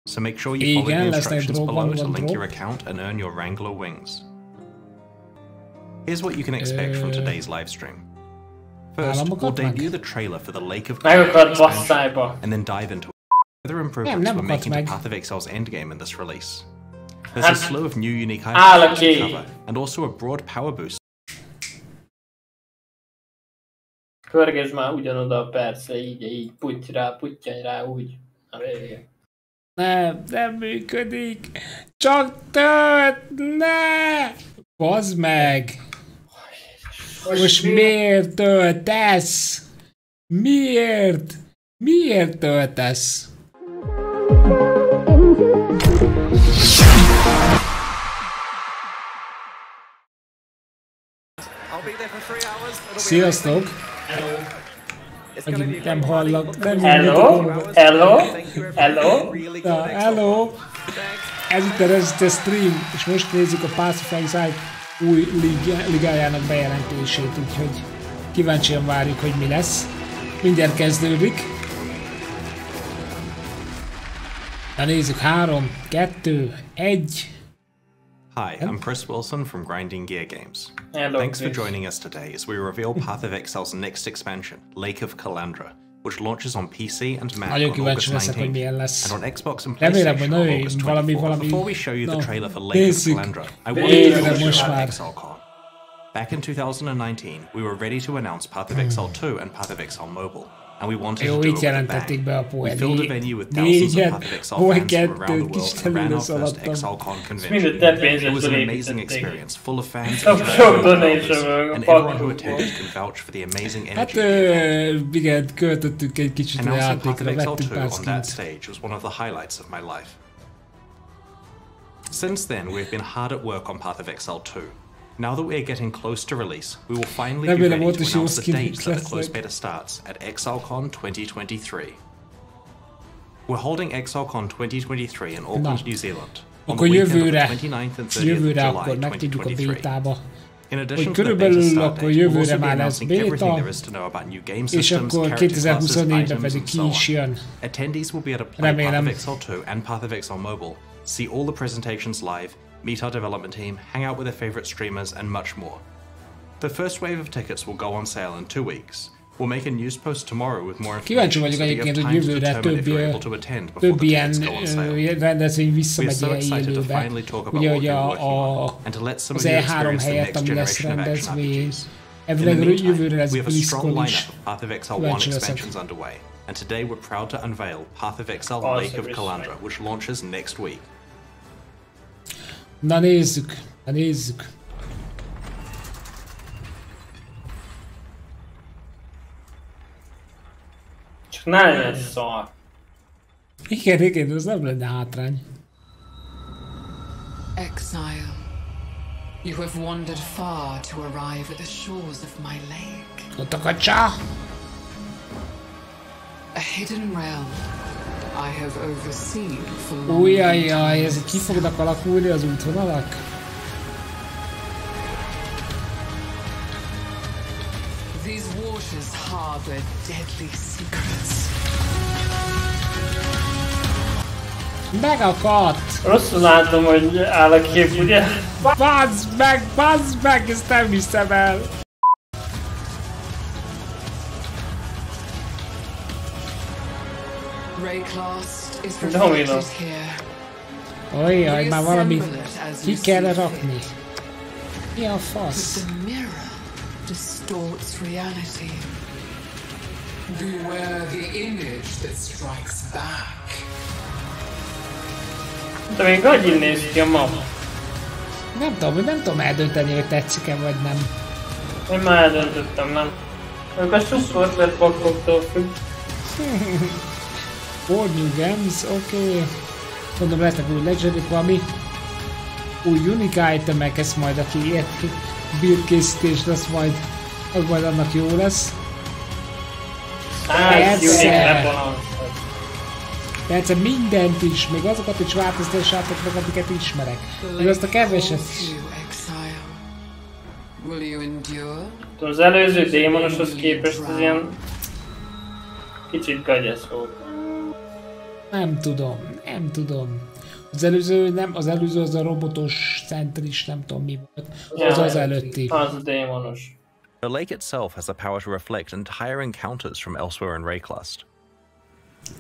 So make sure you follow the instructions below to link your account and earn your Wrangler wings. Here's what you can expect from today's live stream. First, we'll debut the trailer for the Lake of Kalandra and then dive into other improvements we're making to Path of Exile's endgame in this release. There's a slew of new unique items to cover, and also a broad power boost. Körgesd már ugyanoda, persze, így, puttyanj rá, úgy. Nem működik. Csak tölt, ne! Bazd meg! Most miért töltesz? Miért? Miért töltesz? Sziasztok! Megint nem hallak, nem Hello! Ez itt a Resident Stream, és most nézzük a Path of Exile új ligájának bejelentését, úgyhogy kíváncsian várjuk, hogy mi lesz. Mindjárt kezdődik. Na nézzük, 3, 2, 1... Hi, I'm Chris Wilson from Grinding Gear Games. Hello, Thanks for joining us today as we reveal Path of Exile's next expansion, Lake of Kalandra, which launches on PC and Mac on August 19th, and on Xbox and PlayStation on August 24th. Before we show you the trailer for Lake of Kalandra, I want to introduce you to ExileCon. Back in 2019, we were ready to announce Path of Exile 2 and Path of Exile Mobile, and we wanted to do it with a bang. We filled a venue with thousands of Path of Exile fans from around the world and ran our first ExileCon convention. It was an amazing experience, full of fans, and everyone who attended can vouch for the amazing energy. Igen, költöttük egy kicsit a játékra, vettünk pár skint. On that stage was one of the highlights of my life. Since then, we've been hard at work on Path of Exile 2. Now that we are getting close to release, we will finally be ready to announce the date that the close beta starts at ExileCon 2023. We're holding ExileCon 2023 in Auckland, New Zealand, on the weekend of the 29th and 30th of July 2023. In addition to the beta start date, we'll also be announcing everything there is to know about new game systems, character classes, items, and so on. Attendees will be able to play Path of Exile 2 and Path of Exile Mobile, see all the presentations live, meet our development team, hang out with their favorite streamers, and much more. The first wave of tickets will go on sale in 2 weeks. We'll make a news post tomorrow with more information so that you have time to determine if you're able to attend before the tickets go on sale. We're so excited to finally talk about what we've been working on, and to let some of you experience the next generation of action RPGs. In the meantime, we have a strong lineup of Path of Exile 1 expansions underway, and today we're proud to unveil Path of Exile Lake of Kalandra, which launches next week. Na nézzük, na nézzük. Csak ne legyen szar. Igen, ez nem lenne hátrány. Exile, you have wandered far to arrive at the shores of my lake. Ott a kacsa! A hidden realm I have overseen for long. Ujjajjaj, ez ki fognak alakulni az útvonalak? These waters harbor deadly secrets. Megakadt! Rosszul látom, hogy áll a kép, ugye? Bazd meg, ezt nem hiszem el! Domino. Ojjaj, már valamit ki kell rakni. Mi a fasz? Distorts reality. Beware the image that strikes back. De még agyin néz ki a map. Nem tudom eldönteni, hogy tetszik-e vagy nem. Én már eldöntöttem, nem. Ők a suszort lett pakkoktól függ. Four new games, oké. Mondom, lehetnek új legendik, valami új unique itemek, ezt majd aki érti build készítés lesz, az majd annak jó lesz. Persze mindent is, még azokat is változtassátok meg, amiket ismerek. Még azt a keveset is. Az előző démonoshoz képest az ilyen kicsit gagyesz volt. Nem tudom. Az előző nem, az előző az a robotos centris, nem tudom mi volt. Az előtti. Az a démonos. The lake itself has the power to reflect entire encounters from elsewhere in Rayclust.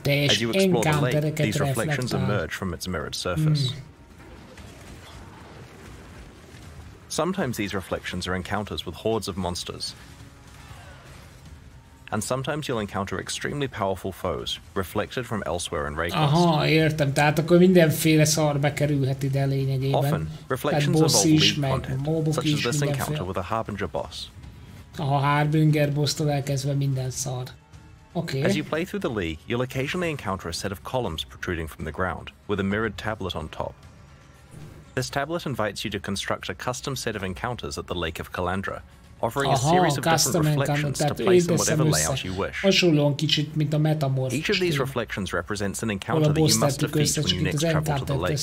As you explore the lake, these reflections emerge from its mirrored surface. Sometimes these reflections are encounters with hordes of monsters. And sometimes you'll encounter extremely powerful foes, reflected from elsewhere in Rayclust. Aha, értem. Tehát akkor mindenféle szar bekerülhet ide lényegében. Often, reflections involve lead content, such as this encounter with a Harbinger boss. A Harbinger boss-tól elkezdve minden szar. Okay. As you play through the league, you'll occasionally encounter a set of columns protruding from the ground, with a mirrored tablet on top. This tablet invites you to construct a custom set of encounters at the Lake of Kalandra, offering a series of different reflections to place in whatever layout you wish. Hasonlóan kicsit, mint a Metamorph. Each of these reflections represents an encounter that you must defeat when you next travel to the lake.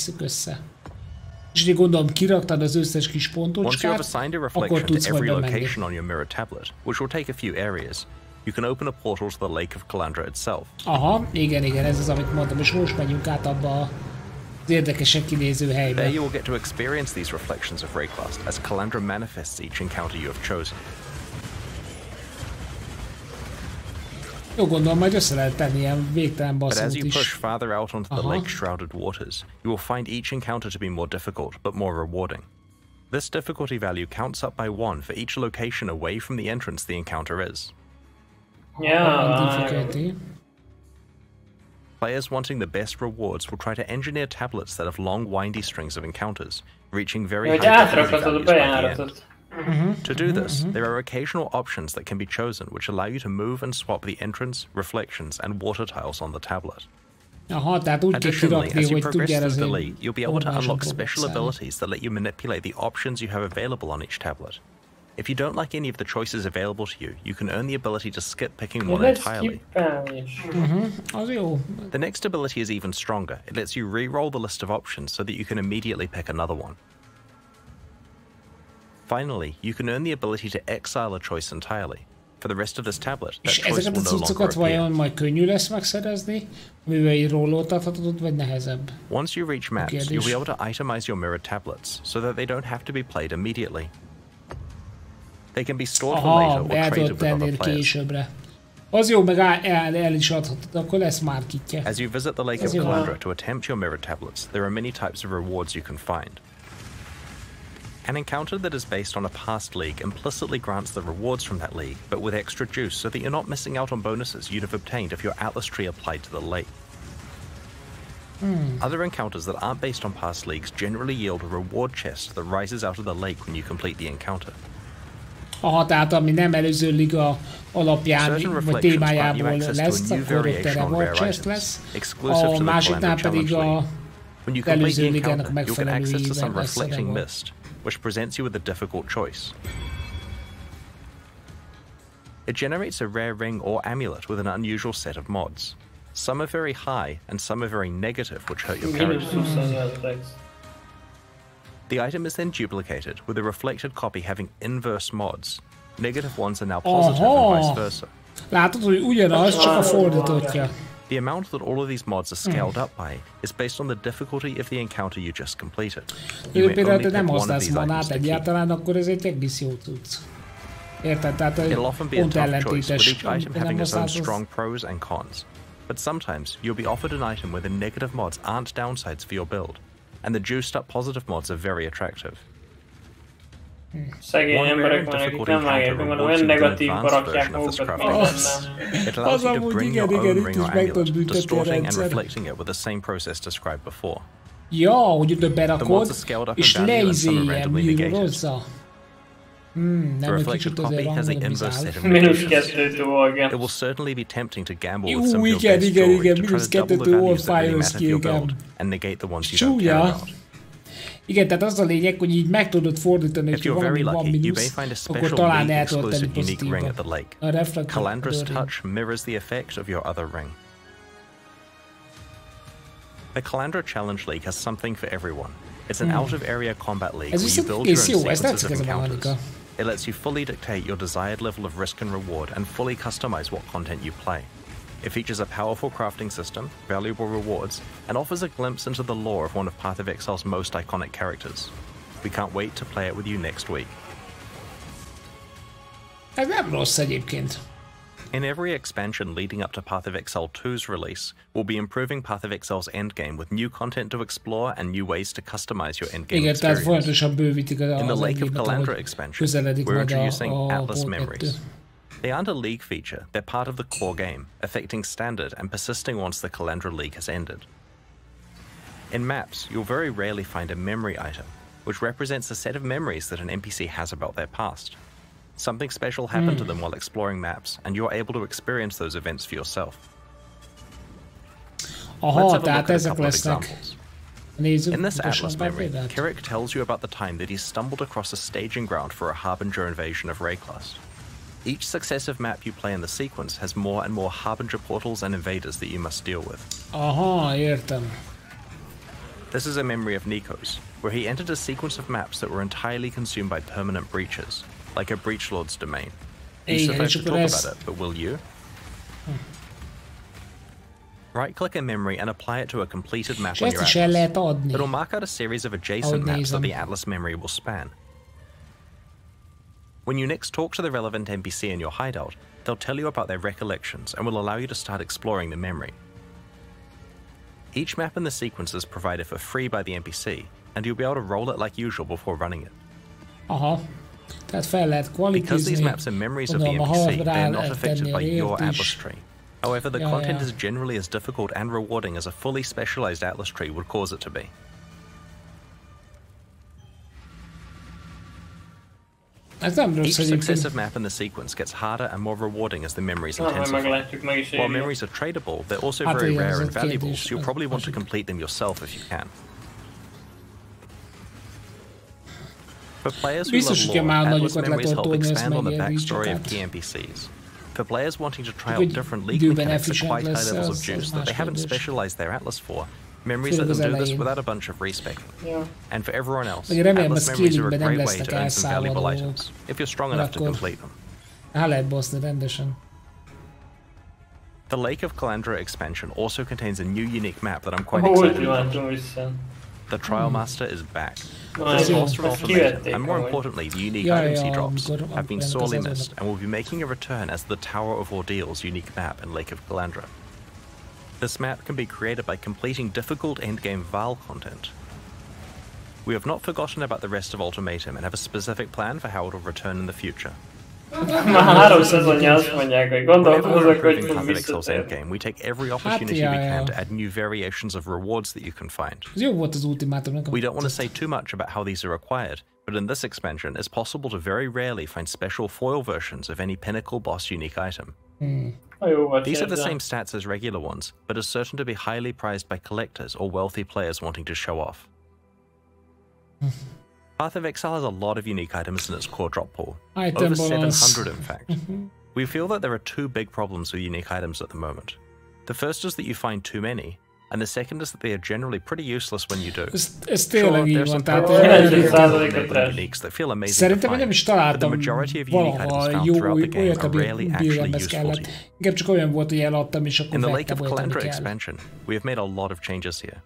És így gondolom, kiraktad az összes kis pontocskát, akkor tudsz majd bemenni. Location on your mirror tablet, which will take a few areas. You can open a portal to the Lake of Kalandra itself. Aha, igen, ez az, amit mondtam, és most megyünk át abba az érdekesen kinéző helybe. There you will get to experience these reflections of Rayclust as Kalandra manifests each encounter you have chosen. Jó, gondolom, majd össze lehet tenni ilyen végtelen basszót is. But as you push farther out onto the lake-shrouded waters, you will find each encounter to be more difficult, but more rewarding. This difficulty value counts up by 1 for each location away from the entrance the encounter is. Yeah. Players wanting the best rewards will try to engineer tablets that have long, windy strings of encounters, reaching very high difficulty values by the end. To do this, there are occasional options that can be chosen which allow you to move and swap the entrance, reflections, and water tiles on the tablet. Additionally, as you progress through the league, you'll be able to unlock special abilities that let you manipulate the options you have available on each tablet. If you don't like any of the choices available to you, you can earn the ability to skip picking one entirely. The next ability is even stronger. It lets you re-roll the list of options so that you can immediately pick another one. Finally, you can earn the ability to exile a choice entirely. For the rest of this tablet, that choice will no longer appear. Majd könnyű lesz megszerezni, mivel így rolloltathatod, vagy nehezebb? Once you reach maps, you'll be able to itemize your mirrored tablets so that they don't have to be played immediately. They can be stored for later or traded with other players. Az jó, meg el is adhatod, akkor lesz már kitje. As you visit the Lake of Kalandra to attempt your mirrored tablets, there are many types of rewards you can find. An encounter that is based on a past league implicitly grants the rewards from that league, but with extra juice so that you're not missing out on bonuses you'd have obtained if your Atlas tree applied to the lake. Other encounters that aren't based on past leagues generally yield a reward chest that rises out of the lake when you complete the encounter. Aha, tehát ami nem előző liga alapján, vagy témájából lesz, akkor ott a reward chest lesz. A másiknál pedig az előző ligának megfelelő íven lesz a reward. Which presents you with a difficult choice. It generates a rare ring or amulet with an unusual set of mods. Some are very high and some are very negative, which hurt your character. The item is then duplicated, with a reflected copy having inverse mods. Negative ones are now positive and vice versa. Látod, hogy ugyanaz, csak a fordítottja. The amount that all of these mods are scaled up by is based on the difficulty of the encounter you just completed. Például te nem használsz manát egyáltalán, akkor ez egy egész jó tudsz. Érted? Tehát pont ellentétes. Each item having its own strong pros and cons. But sometimes you'll be offered an item where the negative mods aren't downsides for your build, and the juiced up positive mods are very attractive. Szegény emberek már akik nem vágják, mert olyan negatívba rakják magukat mindennel. It allows you to bring your own ring or amulet, distorting and reflecting it with the same process described before. Ja, hogy oda berakod, és leizéljen, műrozza. Nem, egy kicsit azért randomizál. -2 dolga. It will certainly be tempting to gamble with some of your best igen, jewelry to try to double the values that really matter for your build and negate the ones you don't care about. Igen, tehát az a lényeg, hogy így meg tudod fordítani, hogy valami van mínusz, akkor talán el tudod tenni pozitívat. A reflektor. Kalandra's touch mirrors the effect of your other ring. The Kalandra Challenge League has something for everyone. It's an out-of-area combat league where you build your own sequences of encounters. It lets you fully dictate your desired level of risk and reward and fully customize what content you play. It features a powerful crafting system, valuable rewards, and offers a glimpse into the lore of one of Path of Exile's most iconic characters. We can't wait to play it with you next week. Ez nem rossz egyébként. In every expansion leading up to Path of Exile 2's release, we'll be improving Path of Exile's endgame with new content to explore and new ways to customize your endgame experience. In the Lake of Kalandra expansion, we're introducing Atlas memories. They aren't a league feature, they're part of the core game, affecting standard and persisting once the Kalandra League has ended. In maps, you'll very rarely find a memory item, which represents a set of memories that an NPC has about their past. Something special happened to them while exploring maps, and you're able to experience those events for yourself. Let's have a look at a couple of examples. In this Atlas memory, Kirik tells you about the time that he stumbled across a staging ground for a Harbinger invasion of Rayclust. Each successive map you play in the sequence has more and more Harbinger portals and invaders that you must deal with. Értem. This is a memory of Nico's, where he entered a sequence of maps that were entirely consumed by permanent breaches, like a Breachlord's domain. He's supposed to talk about it, but will you? Right-click a memory and apply it to a completed map on your atlas. It'll mark out a series of adjacent maps that the atlas memory will span. When you next talk to the relevant NPC in your hideout, they'll tell you about their recollections and will allow you to start exploring the memory. Each map in the sequence is provided for free by the NPC, and you'll be able to roll it like usual before running it. Because these maps are memories of the NPC, they're not affected by your atlas tree. However, the content is generally as difficult and rewarding as a fully specialized atlas tree would cause it to be. Each successive map in the sequence gets harder and more rewarding as the memories intensify. While memories are tradable, they're also very rare and valuable, so you'll probably want to complete them yourself if you can. For players who love lore, Atlas memories help expand on the backstory of key NPCs. For players wanting to try out different league mechanics at quite high levels of juice that they haven't specialized their Atlas for, memories let them do this without a bunch of respecking. And for everyone else, Atlas memories are a great way to earn some valuable items, if you're strong enough to complete them. The Lake of Kalandra expansion also contains a new unique map that I'm quite excited about. The Trial Master is back. This monster ultimatum, and more importantly, the unique items he drops, have been sorely missed and will be making a return as the Tower of Ordeal's unique map in Lake of Kalandra. This map can be created by completing difficult endgame Val content. We have not forgotten about the rest of Ultimatum and have a specific plan for how it will return in the future. Whenever we're improving Path of Exile's endgame, we take every opportunity we can to add new variations of rewards that you can find. We don't want to say too much about how these are acquired, but in this expansion, it's possible to very rarely find special foil versions of any pinnacle boss unique item. These have the same stats as regular ones, but are certain to be highly prized by collectors or wealthy players wanting to show off. Path of Exile has a lot of unique items in its core drop pool, over 700 in fact. We feel that there are two big problems with unique items at the moment. The first is that you find too many, and the second is that they are generally pretty useless when you do. Sure, there's some uniques that feel amazing to find, but the majority of unique items found throughout the game are rarely actually useful to you. In the Lake of Kalandra expansion, we have made a lot of changes here.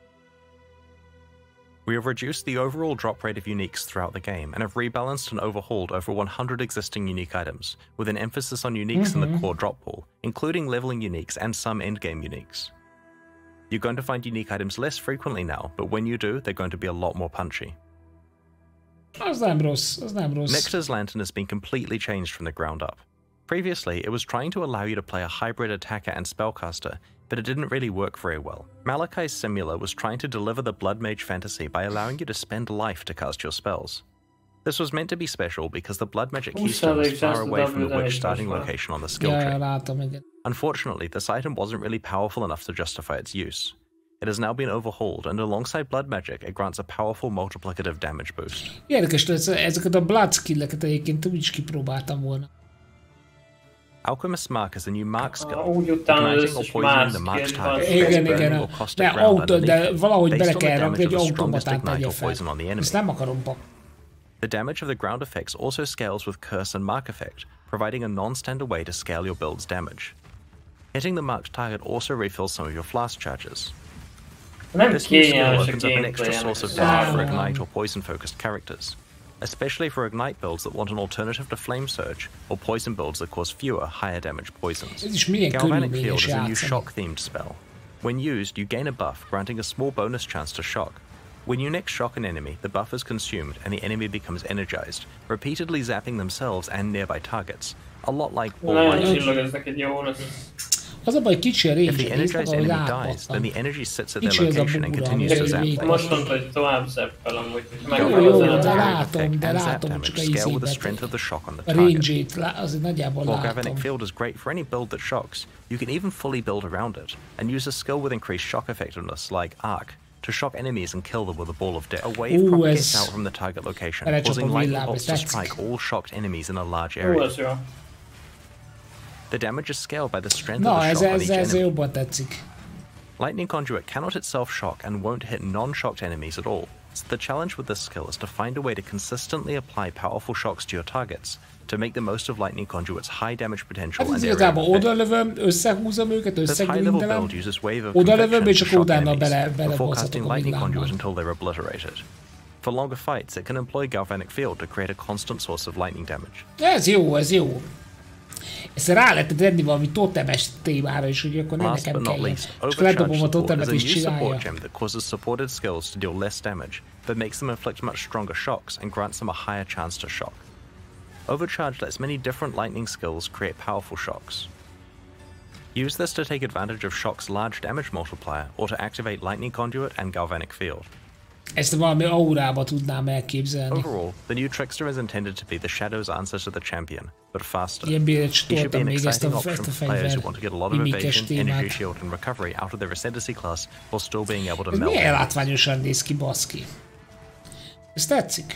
We have reduced the overall drop rate of uniques throughout the game and have rebalanced and overhauled over 100 existing unique items, with an emphasis on uniques in the core drop pool, including leveling uniques and some endgame uniques. You're going to find unique items less frequently now, but when you do, they're going to be a lot more punchy. Nectar's Lantern has been completely changed from the ground up. Previously, it was trying to allow you to play a hybrid attacker and spellcaster, but it didn't really work very well. Malachai's Simula was trying to deliver the Blood Mage fantasy by allowing you to spend life to cast your spells. This was meant to be special because the Blood Magic keystone was far away from the witch starting location on the skill tree. Unfortunately, this item wasn't really powerful enough to justify its use. It has now been overhauled, and alongside Blood Magic, it grants a powerful multiplicative damage boost. Érdekes, ezeket a Blood skill-eket egyébként úgy is kipróbáltam volna. Alchemist's Mark is a new mark skill, igniting or poisoning the mark's target, igen. or caustic ground underneath, valahogy bele based on the kell damage rakni, of hogy the strongest automatán ignite tegye or fel. poison on the enemy. Ezt nem akarom pa. The damage of the ground effects also scales with Curse and Mark effect, providing a non-standard way to scale your build's damage. Hitting the marked target also refills some of your flask charges. Nem This new skill kényelmes a opens up an extra gameplay-en. source of damage for Ignite or Poison-focused characters, especially for Ignite builds that want an alternative to Flame Surge, or Poison builds that cause fewer, higher damage poisons. Ez is milyen Galvanic körülményes Field is a new játszani. shock-themed spell. When used, you gain a buff, granting a small bonus chance to shock. When you next shock an enemy, the buff is consumed and the enemy becomes energized, repeatedly zapping themselves and nearby targets. A lot like Nagyon csillog, ez neked jó lesz. Az a baj, kicsi a range, If the energized enemy dies, then the energy sits at their location and continues to zap them. Most mondta, hogy tovább zappel amúgy. Jó, de látom, csak a scale with the strength izébet. of the shock on the A target. range-ét azért nagyjából While látom. Galvanic Field is great for any build that shocks, you can even fully build around it, and use a skill with increased shock effectiveness like Arc, to shock enemies and kill them with a ball of death. A wave propagates out from the target location, causing lightning bolts to strike all shocked enemies in a large area. The damage is scaled by the strength of the shock on each enemy. Jobban tetszik. Lightning Conduit cannot itself shock and won't hit non-shocked enemies at all, so the challenge with this skill is to find a way to consistently apply powerful shocks to your targets, to make the most of Lightning Conduit's high damage potential Hát and ez area igazából of effect. odalövöm, összehúzom őket, This high-level összegrindelem, build uses wave of odalövöm, convection és to akkor shock utána enemies, before belebozhatok casting a Lightning Conduit villámban. until they're obliterated. For longer fights, it can employ Galvanic Field to create a constant source of lightning damage. Ez jó, ez jó. Ezt rá lehet tenni valami totemes témára is, hogy akkor ne Last nekem but not kelljen. least, És akkor ledobom Overcharge a Support totemet is a és new csinálja. support gem that causes supported skills to deal less damage, but makes them inflict much stronger shocks and grants them a higher chance to shock. Overcharge lets many different lightning skills create powerful shocks. Use this to take advantage of Shock's large damage multiplier, or to activate Lightning Conduit and Galvanic Field. Ezt valami aurába tudnám elképzelni. Overall, the new Trickster is intended to be the Shadow's answer to the Champion, but faster. Ilyen bére He should be csatoltam an még ezt exciting a option for players fegyver who want to get a lot of mimikes evasion, energy témát. shield and recovery out of their Ascendancy class, while still being able to Ez melt. milyen látványosan néz ki, baszki. Ez tetszik.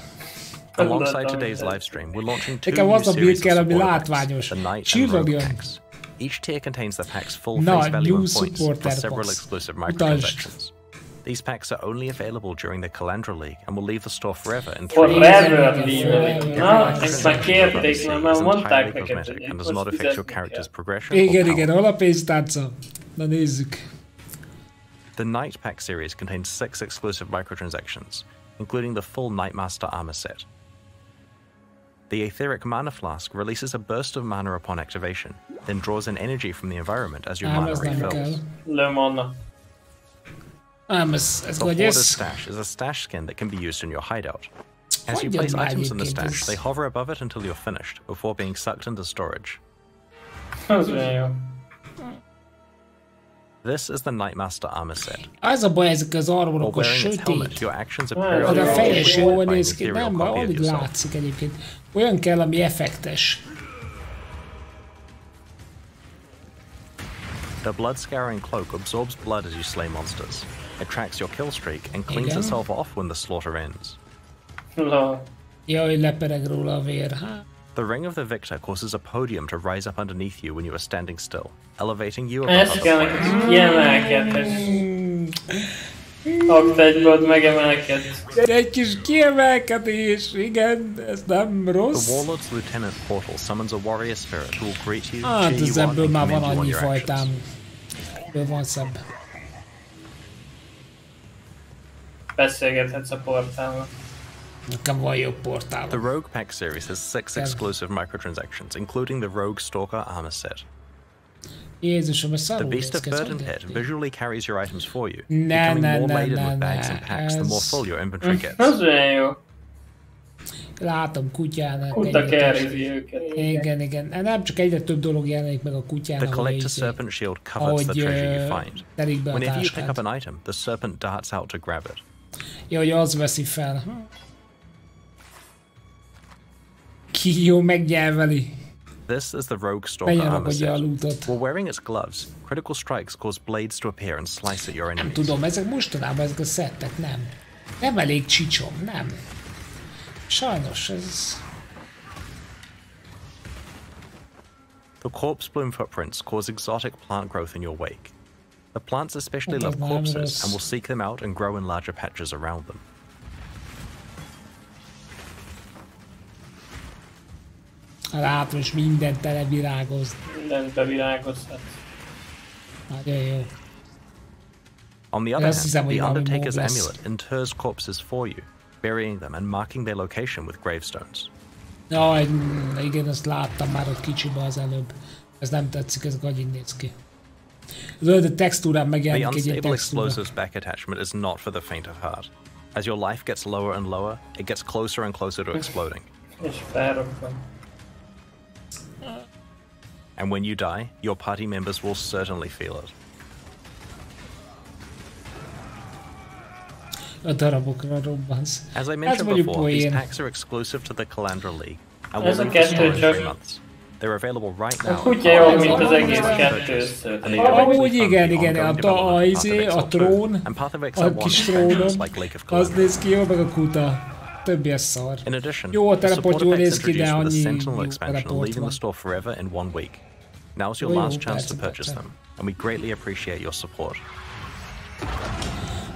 Alongside today's livestream, we're launching two Nekem new az a series build kell, of ami supporter látványos. packs, the Knight and Rogue Csillogjon. packs. Each tier contains the pack's full Na, face value new and points for supporter several packs. exclusive Utasd. microtransactions. These packs are only available during the Kalandra League and will leave the store forever in 3 Forever leave. Na, ezt már kérték, mert már is mondták entirely neked, cosmetic hogy and does not most affect your fizetni character's kell. progression or Igen, power. igen, hol a pénztárca? Na nézzük. The Knight pack series contains 6 exclusive microtransactions, including the full Nightmaster armor set. The Aetheric Mana Flask releases a burst of mana upon activation, then draws in energy from the environment as your Ám mana ez nem kell. refills. Lemanna. Ám ez The vagy Hoarder's ez... Stash is a stash skin that can be used in your hideout. As you Hagyjad place már items in the egyébként stash, ez. they hover above it until you're finished, before being sucked into storage. Az olyan jó. This is the Nightmaster armor set. Az a baj, ezek az While armorok a wearing its helmet, sötét. your actions are Az Az a periodically fejes amplified jól by an néz ki, ethereal nem, copy of alig yourself. látszik egyébként. Olyan kell, ami effektes. The blood-scouring cloak absorbs blood as you slay monsters. It tracks your kill streak and cleans Igen. itself off when the slaughter ends. La. Jaj, lepereg róla a vér. Hát, The Ring of the Victor causes a podium to rise up underneath you when you are standing still, elevating you above Ez other kell players. neked kiemelkedés. Aktegyből megemelkedsz. egy kis kiemelkedés, igen, ez nem The rossz. Warlord's Lieutenant Portal summons a warrior spirit who will greet you, Hát cheer ez you on, ebből and már van commend you on annyi your actions. fajtám. Ebből van szebb. Beszélgethetsz a portálon. Nekem van jobb The portálom. Rogue Pack series has 6 exclusive microtransactions, including the Rogue Stalker armor set. Jézusom, ez The szarul Beast néz of ki, ez Burden hogy Pit néz ki? visually carries your items for you, Ne, becoming ne, more ne, laden ne, with bags ne, and packs the more ez- full your inventory gets. Az olyan jó. Látom kutyának. Kuta egyre kerrizi őket. Igen, igen. Nem csak egyre több dolog jelenik meg a The kutyának, Collector hogy Serpent Shield covers the treasure you find. telik be a Whenever you pick up táskát. an item, the serpent darts out to grab it. Ja, hogy az veszi fel. Ki jó megnyelveli. This is the Rogue Stalker armor Benyarakodja a set. lootot. While wearing its gloves, critical strikes cause blades to appear and slice at your Nem enemies. tudom, ezek mostanában ezek a szettek, nem. Nem elég csicsom, nem. Sajnos ez... The corpse bloom footprints cause exotic plant growth in your wake. The plants especially Okay, love corpses marvelous. and will seek them out and grow in larger patches around them. Látom, és minden tele virágoz. Mindent bevirágozhat. Nagyon jó. On the other hand, the Undertaker's amulet inters corpses for you, burying them and marking their location with gravestones. Jaj, igen, ezt láttam már ott kicsibe az előbb. Ez nem tetszik, ez gagyin néz ki. A textúrán megjelenik egy ilyen textúra. The unstable explosives back attachment is not for the faint of heart. As your life gets lower and lower, it gets closer and closer to exploding. And when you die, your party members will certainly feel it. A darabokra robbansz. As I mentioned before, these packs are exclusive to the Kalandra League. I will leave the store in 3 months. They're available right now. A kutya jobb, mint az egész kettő össze. Amúgy igen, a trón, a kis trónom, az néz ki jó, meg a kuta. Többi az szar. Jó, a teleport jól néz ki, de annyi jó teleport van. Now's your last chance to purchase them, and we greatly appreciate your support.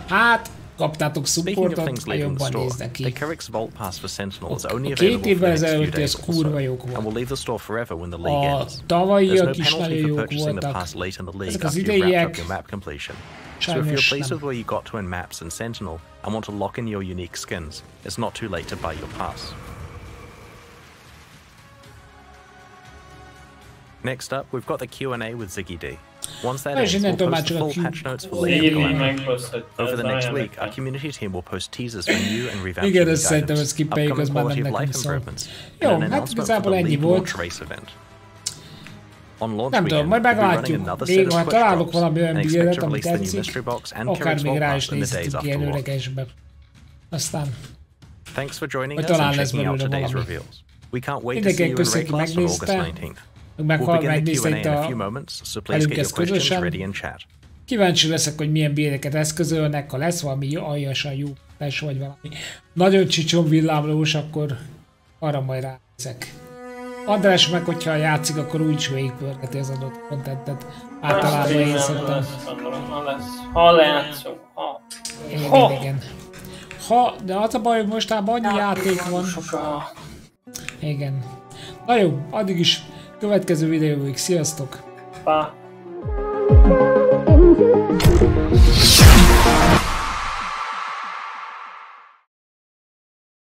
Hát, kaptátok supportot, jobban néznek ki. A 2 évvel ezelőtt ez kurva jók volt. A tavalyiak is nagyon jók voltak. Ezek az ideiek So if you're pleased nem. with where you got to in maps and Sentinel and want to lock in your unique skins, it's not too late to buy your pass. Next up, we've got the Q&A with Ziggy D. Once that ends, we'll post the full patch notes for League of Kalandra. Over the next week, our community team will post teasers for new and revamped guidance, upcoming quality of life improvements, and an announcement for the League launch race event. On launch weekend, we'll be running another set of Twitch drops and expect to release the new mystery box and Kyrix Vault Pass in the days after launch. Thanks for joining us and checking out today's reveals. We can't wait to see you in Raid Class on August 19th. We'll begin the Q&A in a few moments, so please get your questions ready in chat. Kíváncsi leszek, hogy milyen béreket eszközölnek, ha lesz valami aljasan jó test vagy valami nagyon csicsom villámlós, akkor arra majd ránézek. András meg, hogyha játszik, akkor úgyis végigpörgeti az adott contentet. Általában én szoktam. Ha lejátszunk, Igen. Ha, de az a baj, hogy mostában annyi játék van. Igen. Na jó, addig is következő videóig. Sziasztok! Pa!